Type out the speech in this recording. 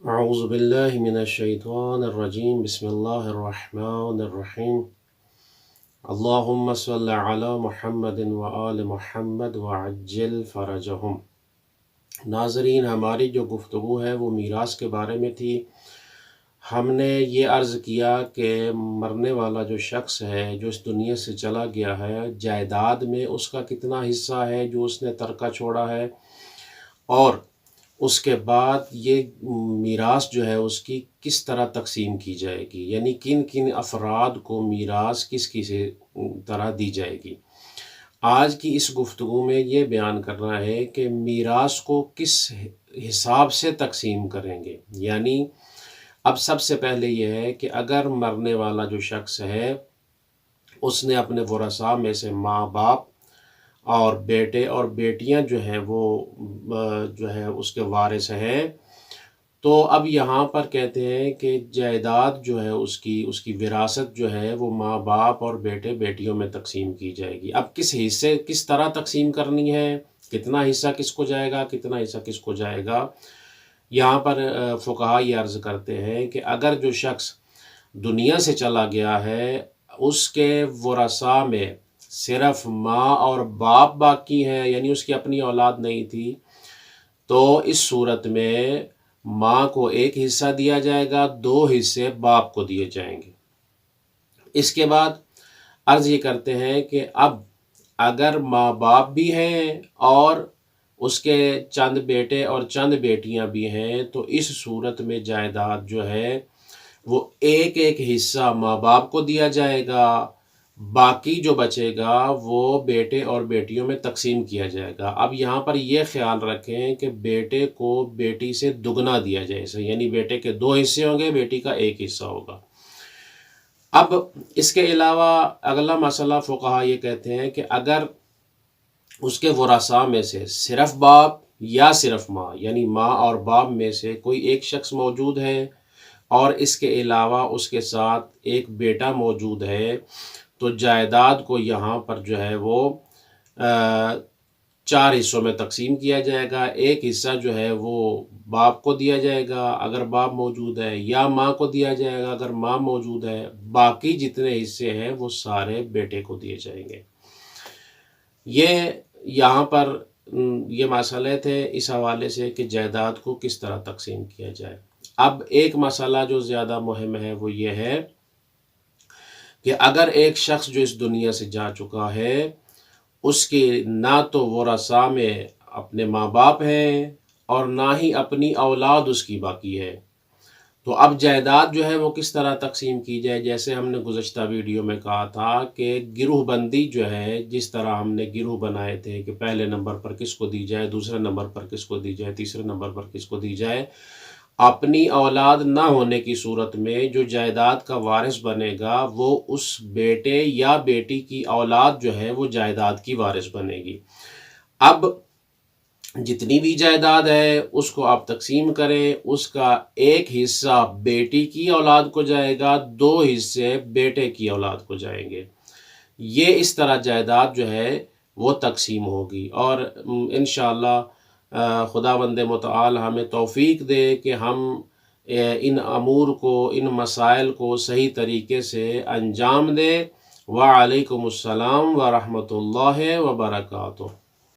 اعوذ باللہ من الشیطان الرجیم بسم اللہ الرحمن الرحیم اللہم صل علی محمد وآل محمد وعجل فرجہم۔ ناظرین، ہماری جو گفتگو ہے وہ میراث کے بارے میں تھی۔ ہم نے یہ عرض کیا کہ مرنے والا جو شخص ہے جو اس دنیا سے چلا گیا ہے، جائیداد میں اس کا کتنا حصہ ہے جو اس نے ترکہ چھوڑا ہے، اور اس کے بعد یہ میراث جو ہے اس کی کس طرح تقسیم کی جائے گی، یعنی کن کن افراد کو میراث کس طرح دی جائے گی۔ آج کی اس گفتگو میں یہ بیان کرنا ہے کہ میراث کو کس حساب سے تقسیم کریں گے۔ یعنی اب سب سے پہلے یہ ہے کہ اگر مرنے والا جو شخص ہے اس نے اپنے ورثاء میں سے ماں باپ اور بیٹے اور بیٹیاں جو ہیں وہ جو ہے اس کے وارث ہیں، تو اب یہاں پر کہتے ہیں کہ جائیداد جو ہے اس کی وراثت جو ہے وہ ماں باپ اور بیٹے بیٹیوں میں تقسیم کی جائے گی۔ اب کس طرح تقسیم کرنی ہے، کتنا حصہ کس کو جائے گا، کتنا حصہ کس کو جائے گا، یہاں پر فقہا یہ عرض کرتے ہیں کہ اگر جو شخص دنیا سے چلا گیا ہے اس کے ورثاء میں صرف ماں اور باپ باقی ہیں، یعنی اس کی اپنی اولاد نہیں تھی، تو اس صورت میں ماں کو ایک حصہ دیا جائے گا، 2 حصے باپ کو دیے جائیں گے۔ اس کے بعد عرض یہ کرتے ہیں کہ اب اگر ماں باپ بھی ہیں اور اس کے چند بیٹے اور چند بیٹیاں بھی ہیں، تو اس صورت میں جائیداد جو ہے وہ ایک ایک حصہ ماں باپ کو دیا جائے گا، باقی جو بچے گا وہ بیٹے اور بیٹیوں میں تقسیم کیا جائے گا۔ اب یہاں پر یہ خیال رکھیں کہ بیٹے کو بیٹی سے دگنا دیا جائے، یعنی بیٹے کے 2 حصے ہوں گے، بیٹی کا 1 حصہ ہوگا۔ اب اس کے علاوہ اگلا مسئلہ فقہا یہ کہتے ہیں کہ اگر اس کے ورثاء میں سے صرف باپ یا صرف ماں، یعنی ماں اور باپ میں سے کوئی ایک شخص موجود ہے اور اس کے علاوہ اس کے ساتھ ایک بیٹا موجود ہے، تو جائیداد کو یہاں پر جو ہے وہ 4 حصوں میں تقسیم کیا جائے گا۔ ایک حصہ جو ہے وہ باپ کو دیا جائے گا اگر باپ موجود ہے، یا ماں کو دیا جائے گا اگر ماں موجود ہے، باقی جتنے حصے ہیں وہ سارے بیٹے کو دیے جائیں گے۔ یہ یہاں پر یہ مسئلے تھے اس حوالے سے کہ جائیداد کو کس طرح تقسیم کیا جائے۔ اب ایک مسئلہ جو زیادہ مہم ہے وہ یہ ہے کہ اگر ایک شخص جو اس دنیا سے جا چکا ہے اس کے نہ تو ورثاء میں اپنے ماں باپ ہیں اور نہ ہی اپنی اولاد اس کی باقی ہے، تو اب جائیداد جو ہے وہ کس طرح تقسیم کی جائے۔ جیسے ہم نے گزشتہ ویڈیو میں کہا تھا کہ گروہ بندی جو ہے، جس طرح ہم نے گروہ بنائے تھے کہ پہلے نمبر پر کس کو دی جائے، دوسرے نمبر پر کس کو دی جائے، تیسرے نمبر پر کس کو دی جائے، اپنی اولاد نہ ہونے کی صورت میں جو جائیداد کا وارث بنے گا وہ اس بیٹے یا بیٹی کی اولاد جو ہے وہ جائیداد کی وارث بنے گی۔ اب جتنی بھی جائیداد ہے اس کو آپ تقسیم کریں، اس کا 1 حصہ بیٹی کی اولاد کو جائے گا، 2 حصے بیٹے کی اولاد کو جائیں گے۔ یہ اس طرح جائیداد جو ہے وہ تقسیم ہوگی، اور انشاءاللہ خداوند متعال ہمیں توفیق دے کہ ہم ان امور کو، ان مسائل کو صحیح طریقے سے انجام دیں۔ وعلیکم السلام ورحمۃ اللہ وبرکاتہ۔